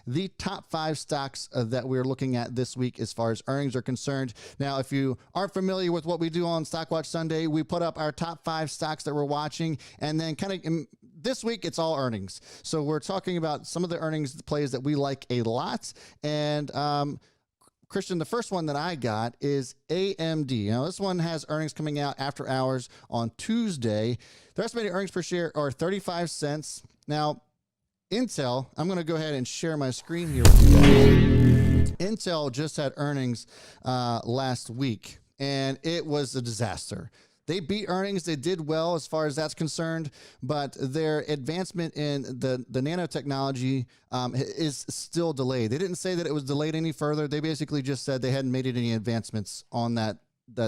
the top 5 stocks that we're looking at this week as far as earnings are concerned. Now, if you aren't familiar with what we do on Stock Watch Sunday, we put up our top 5 stocks that we're watching, and then kind of this week it's all earnings. So we're talking about some of the earnings plays that we like a lot. And Christian, the first one that I got is AMD. Now, this one has earnings coming out after hours on Tuesday. Their estimated earnings per share are 35 cents. Now, Intel, I'm going to go ahead and share my screen here with you guys. Intel just had earnings last week, and it was a disaster. They beat earnings. They did well as far as that's concerned, but their advancement in the nanotechnology is still delayed. They didn't say that it was delayed any further. They basically just said they hadn't made any advancements on that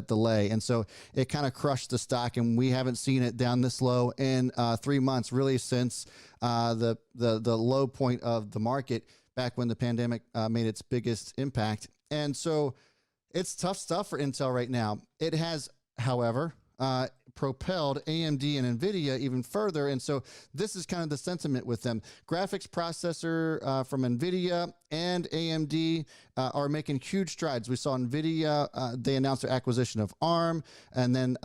delay, and so it kind of crushed the stock, and we haven't seen it down this low in 3 months, really, since the low point of the market back when the pandemic made its biggest impact. And so it's tough stuff for Intel right now. It has, however, propelled AMD and NVIDIA even further. And so this is kind of the sentiment with them. Graphics processor from NVIDIA and AMD are making huge strides. We saw NVIDIA, they announced their acquisition of ARM, and then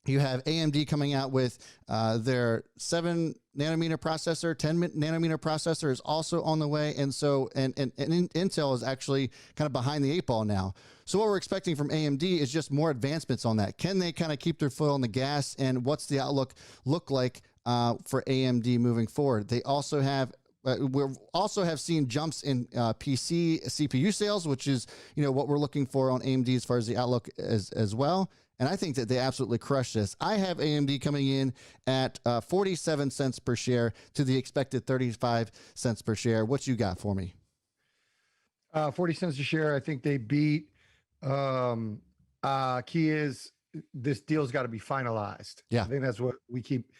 you have AMD coming out with their 7 nanometer processor, 10 nanometer processor is also on the way. And so, and Intel is actually kind of behind the 8 ball now. So what we're expecting from AMD is just more advancements on that. Can they kind of keep their foot on the gas, and what's the outlook look like for AMD moving forward? They also have we also have seen jumps in PC CPU sales, which is, you know, what we're looking for on AMD as far as the outlook as well. And I think that they absolutely crushed this. I have AMD coming in at 47 cents per share to the expected 35 cents per share. What you got for me? 40 cents a share. I think they beat. Key is this deal's got to be finalized. Yeah. I think that's what we keep,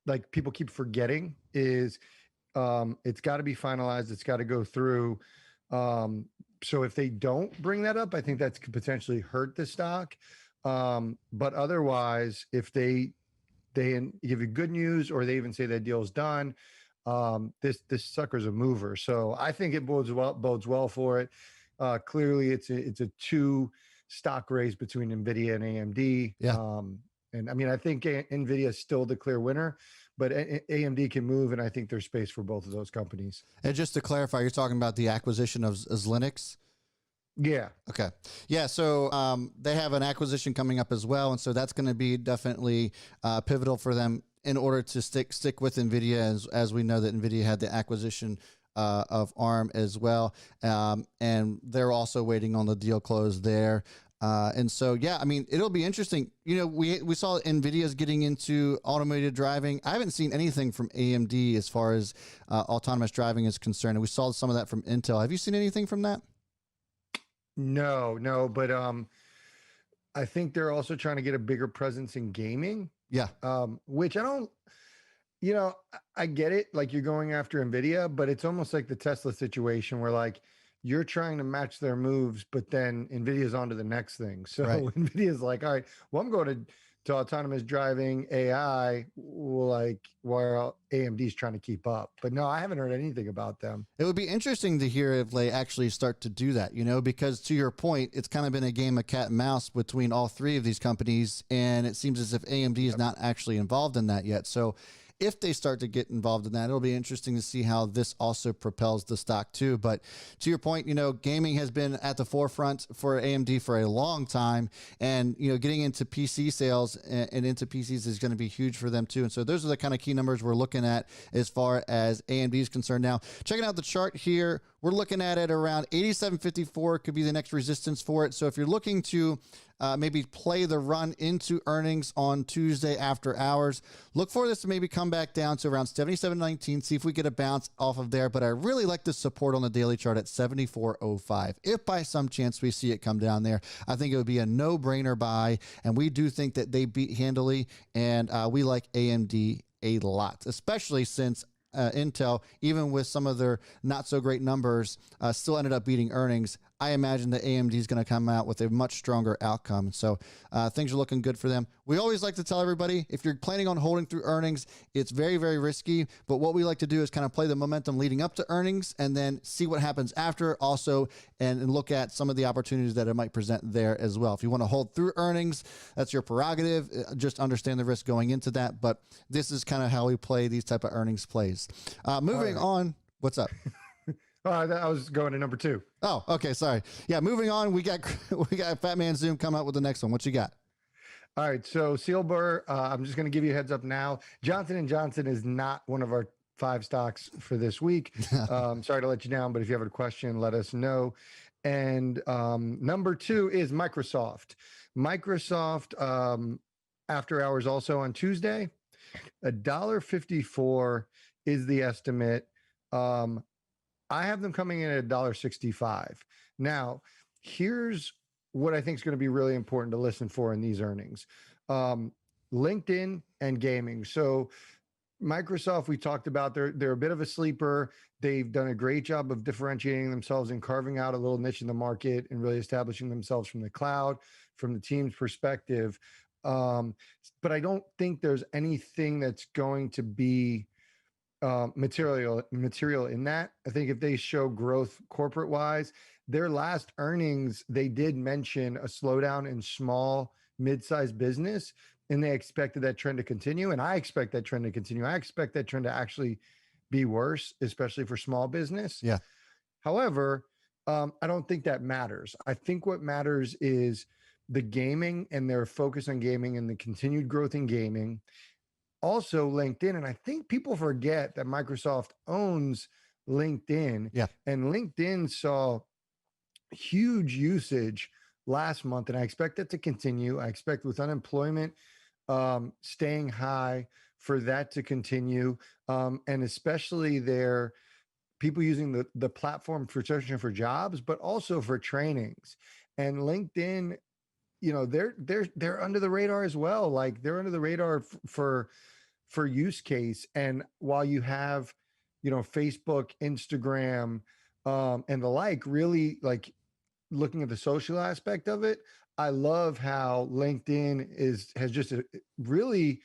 like, people keep forgetting is it's got to be finalized. It's got to go through. So if they don't bring that up, I think that could potentially hurt the stock. But otherwise, if they give you good news, or they even say that deal's done, this sucker's a mover. So I think it bodes well for it. Clearly, it's a 2 stock race between NVIDIA and AMD. Yeah. And I mean, I think NVIDIA is still the clear winner, but AMD can move, and I think there's space for both of those companies. And just to clarify, you're talking about the acquisition of Linux? Yeah. Okay. Yeah. So they have an acquisition coming up as well, and so that's going to be definitely pivotal for them in order to stick with NVIDIA, as we know that NVIDIA had the acquisition of ARM as well, and they're also waiting on the deal close there. And so, yeah, I mean, it'll be interesting. You know, we saw NVIDIA's getting into automated driving. I haven't seen anything from AMD as far as autonomous driving is concerned, and we saw some of that from Intel. Have you seen anything from that? No, but I think they're also trying to get a bigger presence in gaming. Yeah. Which I don't, you know, I get it. Like, you're going after NVIDIA, but it's almost like the Tesla situation where, like, you're trying to match their moves, but then NVIDIA's on to the next thing. So Right. NVIDIA's like, all right, well, I'm going to autonomous driving AI, like, while AMD's trying to keep up. But no, I haven't heard anything about them. It would be interesting to hear if they actually start to do that, you know, because to your point, it's kind of been a game of cat and mouse between all 3 of these companies, and it seems as if AMD is not actually involved in that yet. So if they start to get involved in that, it'll be interesting to see how this also propels the stock too. But to your point, you know, gaming has been at the forefront for AMD for a long time, and, you know, getting into PC sales and into PCs is going to be huge for them too. And so those are the kind of key numbers we're looking at as far as AMD is concerned. Now, checking out the chart here, we're looking at it around 87.54 could be the next resistance for it. So if you're looking to maybe play the run into earnings on Tuesday after hours, look for this to maybe come back down to around 77.19, see if we get a bounce off of there. But I really like the support on the daily chart at 74.05. If by some chance we see it come down there, I think it would be a no-brainer buy, and we do think that they beat handily, and we like AMD a lot, especially since Intel, even with some of their not so great numbers, still ended up beating earnings. I imagine that AMD is going to come out with a much stronger outcome. So things are looking good for them. We always like to tell everybody, if you're planning on holding through earnings, it's very, very risky. But what we like to do is kind of play the momentum leading up to earnings and then see what happens after also, and look at some of the opportunities that it might present there as well. If you want to hold through earnings, that's your prerogative. Just understand the risk going into that. But this is kind of how we play these type of earnings plays. Moving on. What's up? I was going to number 2. Oh, okay. Sorry. Yeah. Moving on. We got Fat Man Zoom come up with the next one. What you got? All right. So Sealbur, I'm just going to give you a heads up now. Johnson & Johnson is not one of our 5 stocks for this week. Sorry to let you down, but if you have a question, let us know. And number 2 is Microsoft. Microsoft, after hours also on Tuesday, $1.54 is the estimate. I have them coming in at $1.65. Now, here's what I think is going to be really important to listen for in these earnings. LinkedIn and gaming. So Microsoft, we talked about, they're a bit of a sleeper. They've done a great job of differentiating themselves and carving out a little niche in the market and really establishing themselves from the cloud, from the team's perspective. But I don't think there's anything that's going to be material in that. I think if they show growth corporate wise, their last earnings, they did mention a slowdown in small mid-sized business, and they expected that trend to continue. And I expect that trend to continue. I expect that trend to actually be worse, especially for small business. Yeah. However, I don't think that matters. I think what matters is the gaming and their focus on gaming and the continued growth in gaming. Also LinkedIn. And I think people forget that Microsoft owns LinkedIn. Yeah. And LinkedIn saw huge usage last month. And I expect that to continue. I expect with unemployment staying high for that to continue. And especially their people using the platform for searching for jobs, but also for trainings. And LinkedIn, you know, they're under the radar as well. Like they're under the radar for use case. And while you have, you know, Facebook, Instagram, and the like, really like looking at the social aspect of it, I love how LinkedIn has just really,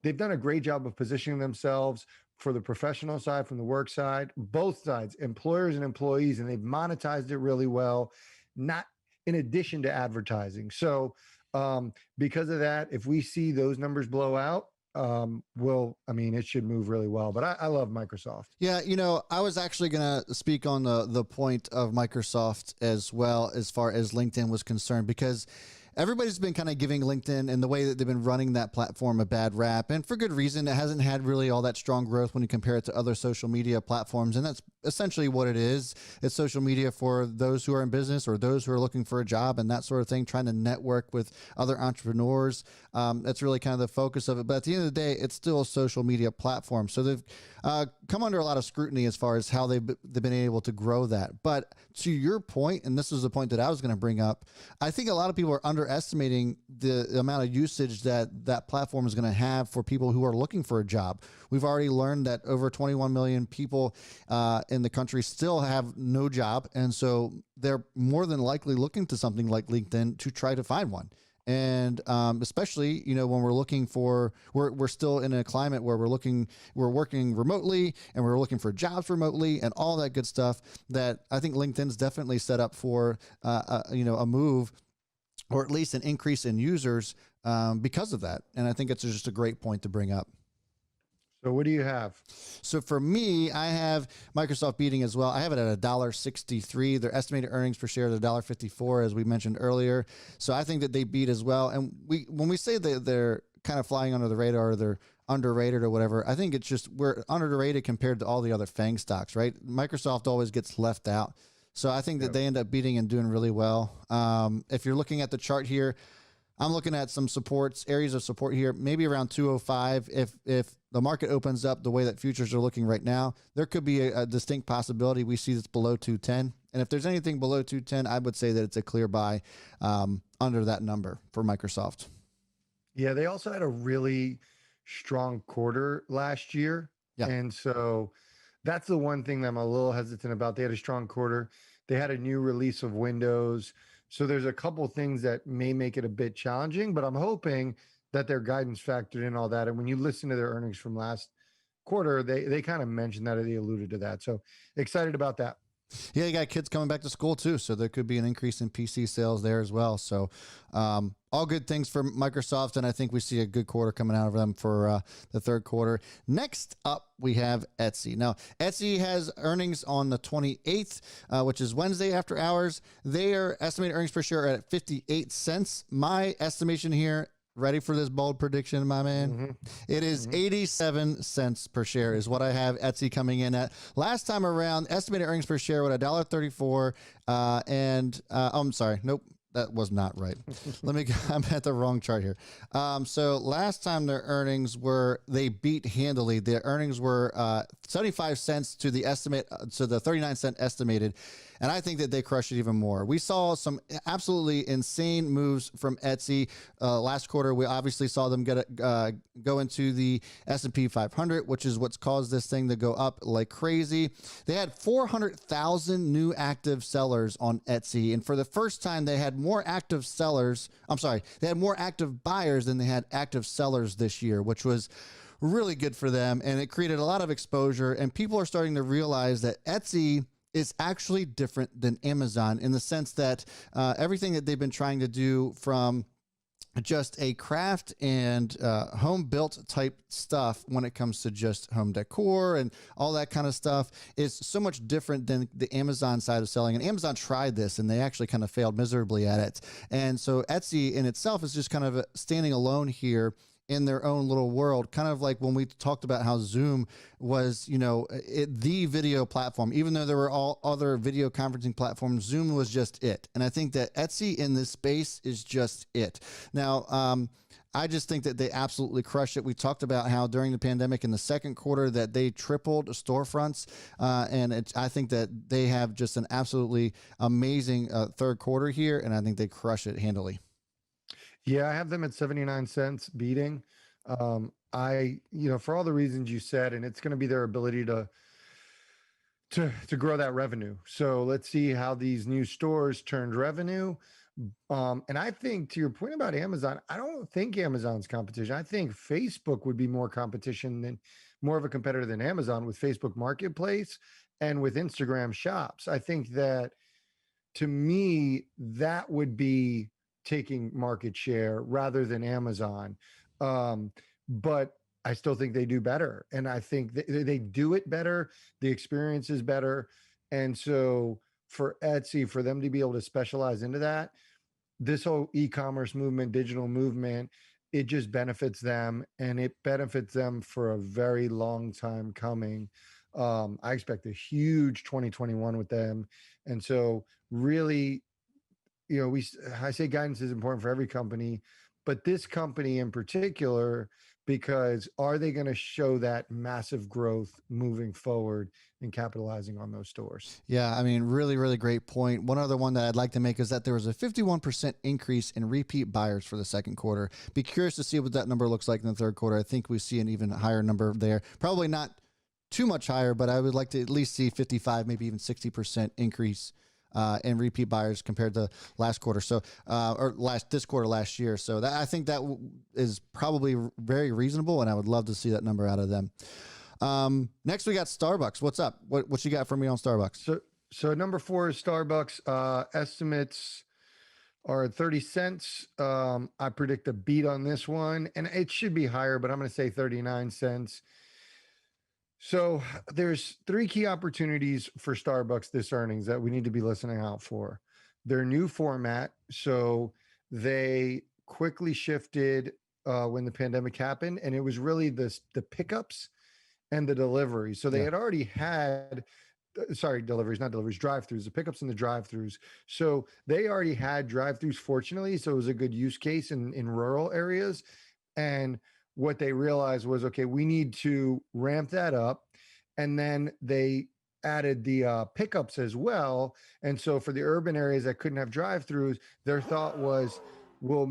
they've done a great job of positioning themselves for the professional side, from the work side, both sides, employers and employees, and they've monetized it really well, not in addition to advertising. So because of that, if we see those numbers blow out, it should move really well. But I love Microsoft. Yeah, you know, I was actually going to speak on the point of Microsoft as well, as far as LinkedIn was concerned, because everybody's been kind of giving LinkedIn and the way that they've been running that platform a bad rap, and for good reason. It hasn't had really all that strong growth when you compare it to other social media platforms, and that's essentially what it is. It's social media for those who are in business or those who are looking for a job and that sort of thing, trying to network with other entrepreneurs. That's really kind of the focus of it. But at the end of the day, it's still a social media platform. So they've come under a lot of scrutiny as far as how they've been able to grow that. But to your point, and this is the point that I was going to bring up, I think a lot of people are underestimating the amount of usage that platform is going to have for people who are looking for a job. We've already learned that over 21 million people in the country still have no job. And so they're more than likely looking to something like LinkedIn to try to find one. And especially, you know, when we're looking for, we're still in a climate where we're working remotely and we're looking for jobs remotely and all that good stuff, that I think LinkedIn's definitely set up for, a move, or at least an increase in users because of that. And I think it's just a great point to bring up. So what do you have? So for me, I have Microsoft beating as well. I have it at $1.63. Their estimated earnings per share is $1.54, as we mentioned earlier. So I think that they beat as well. And when we say that they're kind of flying under the radar, or they're underrated or whatever, I think it's just we're underrated compared to all the other FANG stocks, right? Microsoft always gets left out. So I think that they end up beating and doing really well. If you're looking at the chart here, I'm looking at some areas of support here, maybe around 205. If the market opens up the way that futures are looking right now, there could be a distinct possibility we see this below 210. And if there's anything below 210, I would say that it's a clear buy under that number for Microsoft. Yeah, they also had a really strong quarter last year. Yeah. And so that's the one thing that I'm a little hesitant about. They had a strong quarter. They had a new release of Windows. So there's a couple things that may make it a bit challenging, but I'm hoping that their guidance factored in all that. And when you listen to their earnings from last quarter, they kind of mentioned that, or they alluded to that. So excited about that. Yeah, you got kids coming back to school too, so there could be an increase in PC sales there as well. So, all good things for Microsoft, and I think we see a good quarter coming out of them for the third quarter. Next up, we have Etsy. Now, Etsy has earnings on the 28th, which is Wednesday after hours. Their estimated earnings per share are at 58 cents. My estimation here. Ready for this bold prediction, my man? Mm-hmm. It is 87 cents per share is what I have Etsy coming in at. Last time around, estimated earnings per share were $1.34. I'm sorry. Nope. That was not right. I'm at the wrong chart here. So last time their earnings they beat handily. Their earnings were 75 cents to the estimate, to the 39-cent estimated. And I think that they crushed it even more. We saw some absolutely insane moves from Etsy last quarter. We obviously saw them go into the S&P 500, which is what's caused this thing to go up like crazy. They had 400,000 new active sellers on Etsy. And for the first time, they had more active sellers. I'm sorry, they had more active buyers than they had active sellers this year, which was really good for them. And it created a lot of exposure. And people are starting to realize that Etsy is actually different than Amazon in the sense that everything that they've been trying to do, from just a craft and home built type stuff when it comes to just home decor and all that kind of stuff, is so much different than the Amazon side of selling. And Amazon tried this and they actually kind of failed miserably at it. And so Etsy in itself is just kind of standing alone here in their own little world, kind of like when we talked about how Zoom was, the video platform. Even though there were all other video conferencing platforms, Zoom was just it. And I think that Etsy in this space is just it. Now, I just think that they absolutely crushed it. We talked about how during the pandemic in the second quarter that they tripled storefronts, and I think that they have just an absolutely amazing third quarter here, and I think they crush it handily. Yeah, I have them at 79 cents beating. For all the reasons you said, and it's going to be their ability to grow that revenue. So let's see how these new stores turned revenue. And I think, to your point about Amazon, I don't think Amazon's competition. I think Facebook would be more of a competitor than Amazon with Facebook Marketplace and with Instagram Shops. I think that, to me, that would be taking market share rather than Amazon. But I still think they do better. And I think they do it better. The experience is better. And so for Etsy, for them to be able to specialize into that, this whole e-commerce movement, digital movement, it just benefits them, and it benefits them for a very long time coming. I expect a huge 2021 with them. And so really, I say guidance is important for every company, but this company in particular, because are they going to show that massive growth moving forward and capitalizing on those stores? Yeah, I mean, really, really great point. One other one that I'd like to make is that there was a 51% increase in repeat buyers for the second quarter. Be curious to see what that number looks like in the third quarter. I think we see an even higher number there. Probably not too much higher, but I would like to at least see 55, maybe even 60% increase and repeat buyers compared to last quarter. So, this quarter last year. So I think that is probably very reasonable, and I would love to see that number out of them. Next we got Starbucks. What's up? What you got for me on Starbucks? So number 4 is Starbucks. Estimates are at 30 cents. I predict a beat on this one, and it should be higher, but I'm going to say 39 cents. So there's 3 key opportunities for Starbucks this earnings that we need to be listening out for. Their new format. So they quickly shifted when the pandemic happened, and it was really the pickups and the delivery. So they had already had, deliveries, not deliveries, drive-throughs, the pickups and the drive-throughs. So they already had drive-throughs, fortunately. So it was a good use case in rural areas. And what they realized was, okay, we need to ramp that up. And then they added the pickups as well. And so for the urban areas that couldn't have drive-throughs, their thought was, we'll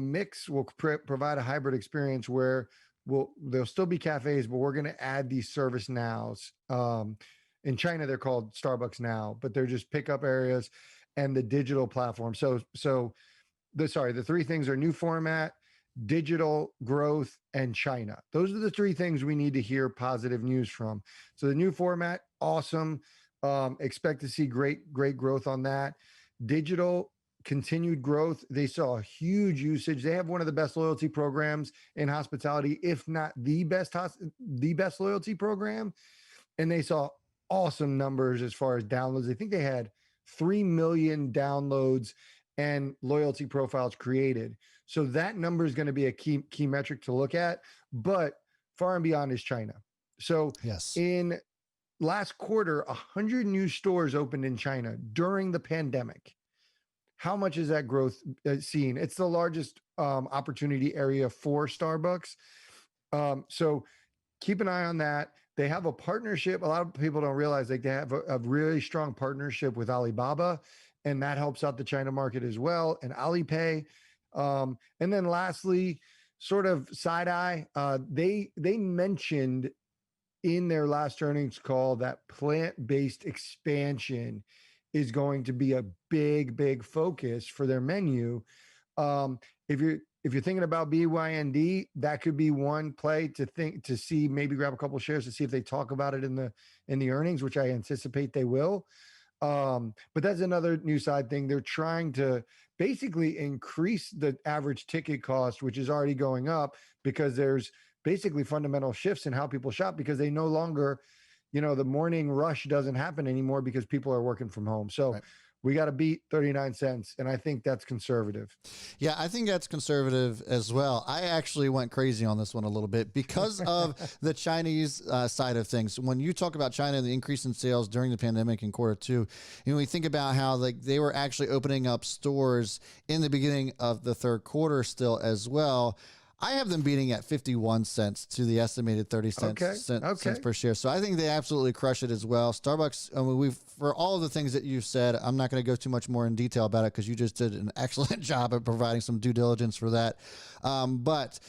provide a hybrid experience where there'll still be cafes, but we're going to add these service nows. In China, they're called Starbucks Now, but they're just pickup areas and the digital platform. The three things are new format, digital growth, and China. Those are the three things we need to hear positive news from. So the new format, awesome. Expect to see great growth on that. Digital, continued growth. They saw a huge usage. They have one of the best loyalty programs in hospitality, if not the best loyalty program. And they saw awesome numbers as far as downloads. I think they had 3 million downloads and loyalty profiles created. So that number is going to be a key metric to look at, but far and beyond is China. So yes, in last quarter, 100 new stores opened in China during the pandemic. How much is that growth seen? It's the largest opportunity area for Starbucks. So keep an eye on that. They have a partnership. A lot of people don't realize they have a really strong partnership with Alibaba, and that helps out the China market as well, and Alipay. And then lastly, sort of side eye, they mentioned in their last earnings call that plant-based expansion is going to be a big focus for their menu. If you're thinking about BYND, that could be one play to see, maybe grab a couple shares to see if they talk about it in the earnings, which I anticipate they will. But that's another new side thing. They're trying to basically increase the average ticket cost, which is already going up because there's basically fundamental shifts in how people shop, because they no longer, the morning rush doesn't happen anymore because people are working from home. So right. We got to beat 39 cents. And I think that's conservative. Yeah, I think that's conservative as well. I actually went crazy on this one a little bit because of the Chinese side of things. When you talk about China and the increase in sales during the pandemic in quarter 2, we think about how they were actually opening up stores in the beginning of the third quarter still as well. I have them beating at 51 cents to the estimated 30 cents per share. So I think they absolutely crush it as well. Starbucks, for all of the things that you've said, I'm not going to go too much more in detail about it because you just did an excellent job of providing some due diligence for that. But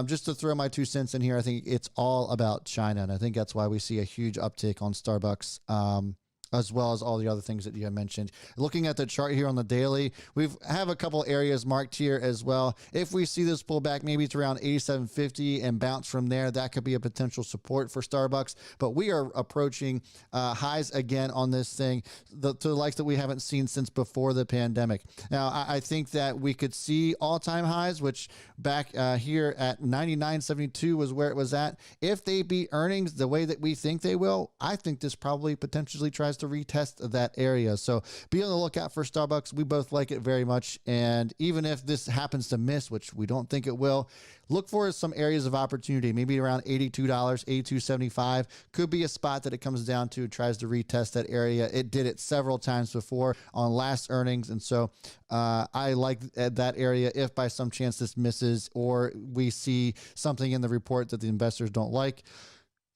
just to throw my 2 cents in here, I think it's all about China. And I think that's why we see a huge uptick on Starbucks. As well as all the other things that you have mentioned. Looking at the chart here on the daily, we have a couple areas marked here as well. If we see this pull back, maybe it's around 87.50 and bounce from there, that could be a potential support for Starbucks. But we are approaching highs again on this thing, to the likes that we haven't seen since before the pandemic. Now, I think that we could see all-time highs, which back here at 99.72 was where it was at. If they beat earnings the way that we think they will, I think this probably potentially tries to retest that area. So be on the lookout for Starbucks. We both like it very much. And even if this happens to miss, which we don't think it will, look for some areas of opportunity, maybe around $82, $82.75 could be a spot that it comes down to, tries to retest that area. It did it several times before on last earnings. And so I like that area. If by some chance this misses or we see something in the report that the investors don't like,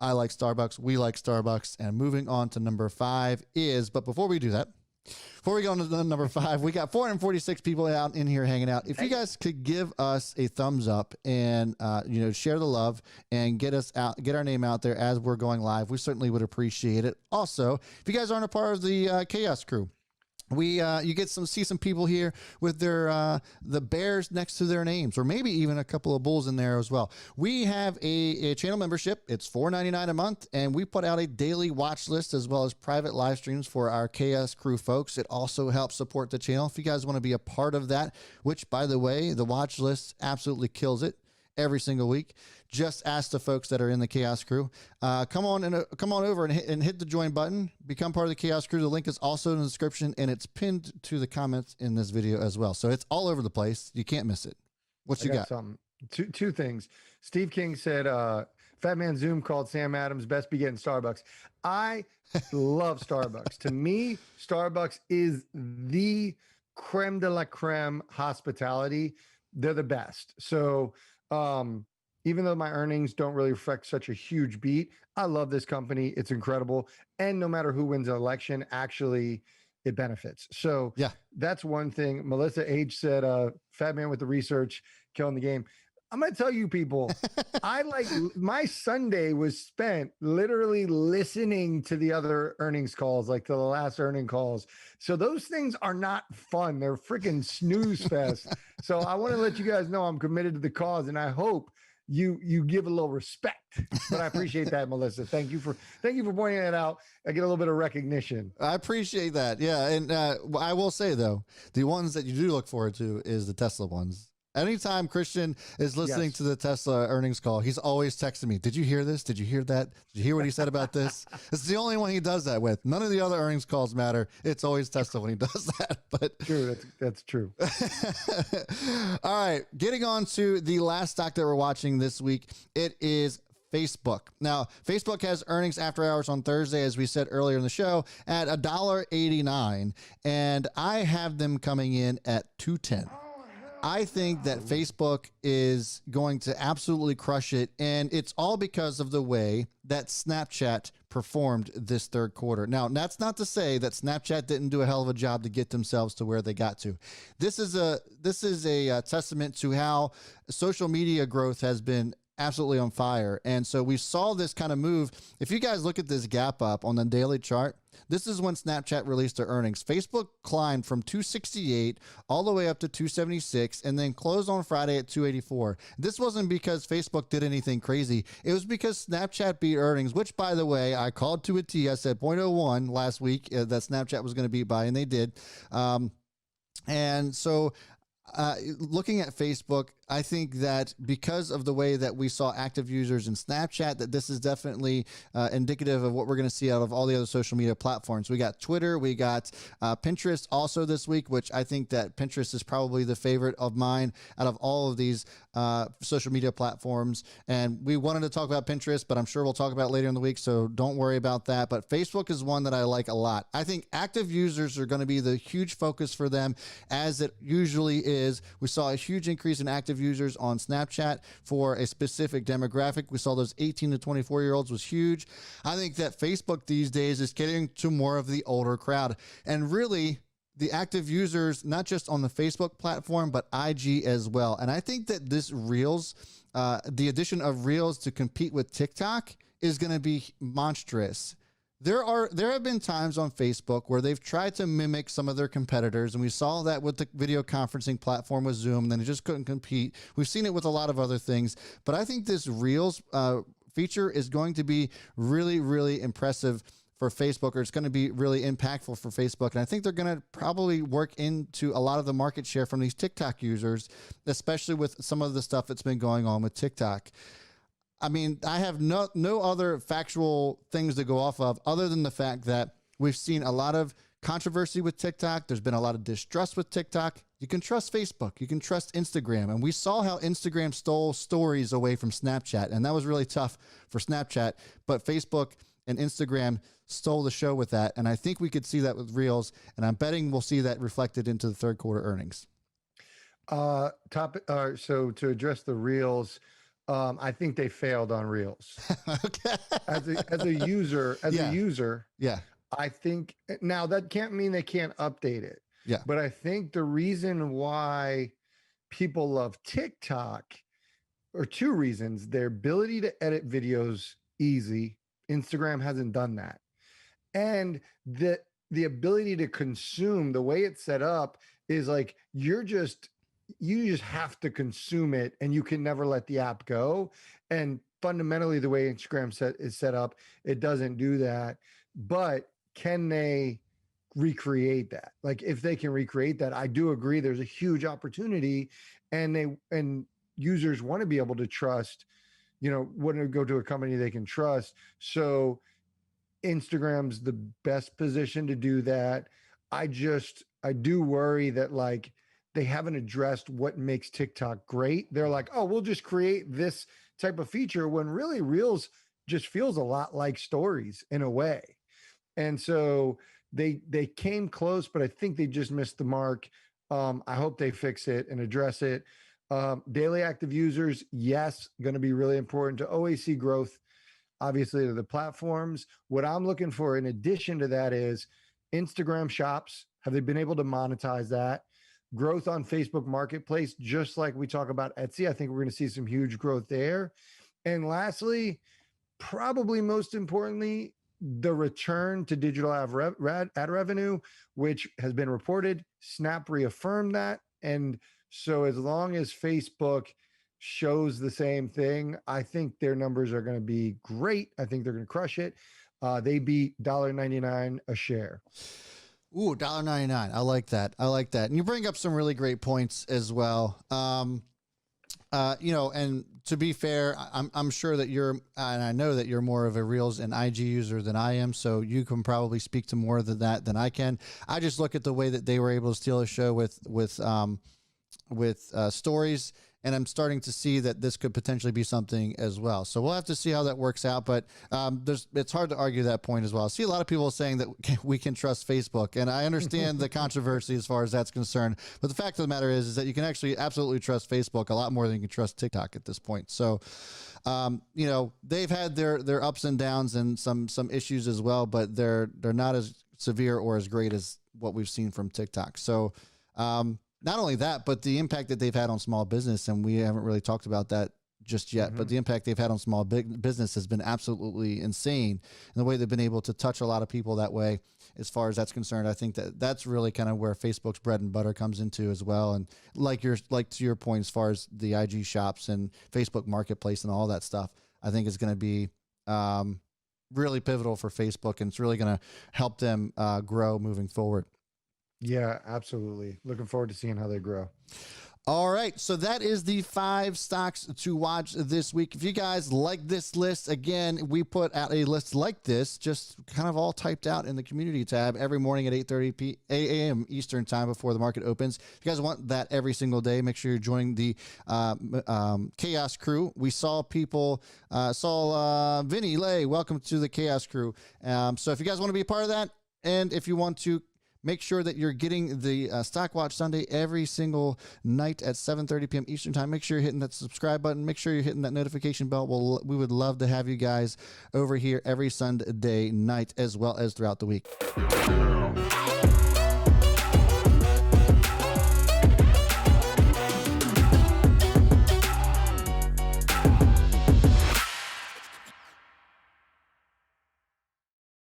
I like Starbucks. We like Starbucks. And moving on to number 5 is, but before we do that, before we go into number 5, we got 446 people out in here hanging out. If you guys could give us a thumbs up and share the love and get our name out there as we're going live, we certainly would appreciate it. Also, if you guys aren't a part of the Chaos Crew, you see some people here with their the bears next to their names, or maybe even a couple of bulls in there as well. We have a channel membership. It's $4.99 a month, and we put out a daily watch list as well as private live streams for our Chaos Crew folks. It also helps support the channel. If you guys want to be a part of that, which by the way, the watch list absolutely kills it every single week. Just ask the folks that are in the Chaos Crew. Come on over and hit the join button. Become part of the Chaos Crew. The link is also in the description, and it's pinned to the comments in this video as well. So it's all over the place. You can't miss it. What you got? Something. Two things. Steve King said, Fat Man Zoom called Sam Adams best be getting Starbucks. I love Starbucks. To me, Starbucks is the creme de la creme hospitality. They're the best. So, even though my earnings don't really reflect such a huge beat, I love this company. It's incredible. And no matter who wins the election, actually, it benefits. So yeah, that's one thing. Melissa H said, Fat Man with the research, killing the game. I'm going to tell you people, my Sunday was spent literally listening to the other earnings calls, like to the last earning calls. So those things are not fun. They're freaking snooze fest. So I want to let you guys know I'm committed to the cause, and I hope you give a little respect. But I appreciate that, Melissa. Thank you for pointing that out. I get a little bit of recognition. I appreciate that. Yeah. And I will say, though, the ones that you do look forward to is the Tesla ones. Anytime Christian is listening to the Tesla earnings call, he's always texting me, did you hear this? Did you hear that? Did you hear what he said about this? It's the only one he does that with. None of the other earnings calls matter. It's always Tesla when he does that. But true, that's true. All right, getting on to the last stock that we're watching this week. It is Facebook. Now, Facebook has earnings after hours on Thursday, as we said earlier in the show, at $1.89, and I have them coming in at $2.10. I think that Facebook is going to absolutely crush it, and it's all because of the way that Snapchat performed this third quarter. Now, that's not to say that Snapchat didn't do a hell of a job to get themselves to where they got to. This is a testament to how social media growth has been absolutely on fire. And so we saw this kind of move. If you guys look at this gap up on the daily chart, this is when Snapchat released their earnings. Facebook climbed from 268 all the way up to 276 and then closed on Friday at 284. This wasn't because Facebook did anything crazy. It was because Snapchat beat earnings, which, by the way, I called to a T. I said 0.01 last week that Snapchat was going to beat by, and they did. And so looking at Facebook, I think that because of the way that we saw active users in Snapchat, that this is definitely indicative of what we're going to see out of all the other social media platforms. We got Twitter, we got Pinterest also this week, which I think that Pinterest is probably the favorite of mine out of all of these social media platforms. And we wanted to talk about Pinterest, but I'm sure we'll talk about it later in the week, so don't worry about that. But Facebook is one that I like a lot. I think active users are going to be the huge focus for them, as it usually is. We saw a huge increase in active users on Snapchat for a specific demographic. We saw those 18 to 24-year-olds was huge. I think that Facebook these days is getting to more of the older crowd. And really, the active users, not just on the Facebook platform, but IG as well. And I think that this Reels, the addition of Reels to compete with TikTok is going to be monstrous. There have been times on Facebook where they've tried to mimic some of their competitors, and we saw that with the video conferencing platform with Zoom, and then it just couldn't compete. We've seen it with a lot of other things, but I think this Reels feature is going to be really, really impressive for Facebook, or it's going to be really impactful for Facebook. And I think they're going to probably work into a lot of the market share from these TikTok users, especially with some of the stuff that's been going on with TikTok. I mean, I have no other factual things to go off of other than the fact that we've seen a lot of controversy with TikTok. There's been a lot of distrust with TikTok. You can trust Facebook. You can trust Instagram. And we saw how Instagram stole stories away from Snapchat, and that was really tough for Snapchat. But Facebook and Instagram stole the show with that, and I think we could see that with Reels, and I'm betting we'll see that reflected into the third quarter earnings. So to address the Reels, I think they failed on Reels. Okay. As a user, Yeah. I think now that can't mean they can't update it. Yeah. But I think the reason why people love TikTok are two reasons: their ability to edit videos easy. Instagram hasn't done that. And the ability to consume, the way it's set up is like you just have to consume it, and you can never let the app go. And fundamentally, the way Instagram is set up, it doesn't do that. But can they recreate that? Like, if they can recreate that, I do agree there's a huge opportunity, and users want to be able to trust, want to go to a company they can trust. So Instagram's the best position to do that. I do worry that, like, they haven't addressed what makes TikTok great. They're like, oh, we'll just create this type of feature, when really Reels just feels a lot like stories in a way. And so they came close, but I think they just missed the mark. I hope they fix it and address it. Daily active users, yes, going to be really important to OAC growth, obviously, to the platforms. What I'm looking for in addition to that is Instagram shops. Have they been able to monetize that? growth on Facebook Marketplace, just like we talk about Etsy. I think we're going to see some huge growth there. And lastly, probably most importantly, the return to digital ad revenue, which has been reported. Snap reaffirmed that. And so as long as Facebook shows the same thing, I think their numbers are going to be great. I think they're going to crush it. They beat $1.99 a share. Ooh, $1.99. I like that. I like that. And you bring up some really great points as well. You know, and to be fair, I'm sure that you're, and I know that you're more of a Reels and IG user than I am, so you can probably speak to more than that than I can. I just look at the way that they were able to steal a show with stories, and I'm starting to see that this could potentially be something as well. So we'll have to see how that works out, but it's hard to argue that point as well. I see a lot of people saying that we can trust Facebook, and I understand the controversy as far as that's concerned, but the fact of the matter is that you can actually absolutely trust Facebook a lot more than you can trust TikTok at this point. So, you know, they've had their ups and downs and some issues as well, but they're not as severe or as great as what we've seen from TikTok. So, not only that, but the impact that they've had on small business, and we haven't really talked about that just yet, but the impact they've had on small business has been absolutely insane. And the way they've been able to touch a lot of people that way, as far as that's concerned, I think that that's really kind of where Facebook's bread and butter comes into as well. And like to your point, as far as the IG shops and Facebook Marketplace and all that stuff, I think is going to be really pivotal for Facebook, and it's really going to help them grow moving forward. Yeah, absolutely. Looking forward to seeing how they grow. All right, so that is the 5 stocks to watch this week. If you guys like this list, again, we put out a list like this, just kind of all typed out in the community tab every morning at 8:30 a.m. Eastern time before the market opens. If you guys want that every single day, make sure you're joining the Chaos Crew. We saw people, Vinny Lay, welcome to the Chaos Crew. So if you guys want to be a part of that, and if you want to make sure that you're getting the Stock Watch Sunday every single night at 7:30 p.m. Eastern time. Make sure you're hitting that subscribe button. Make sure you're hitting that notification bell. We would love to have you guys over here every Sunday night as well as throughout the week.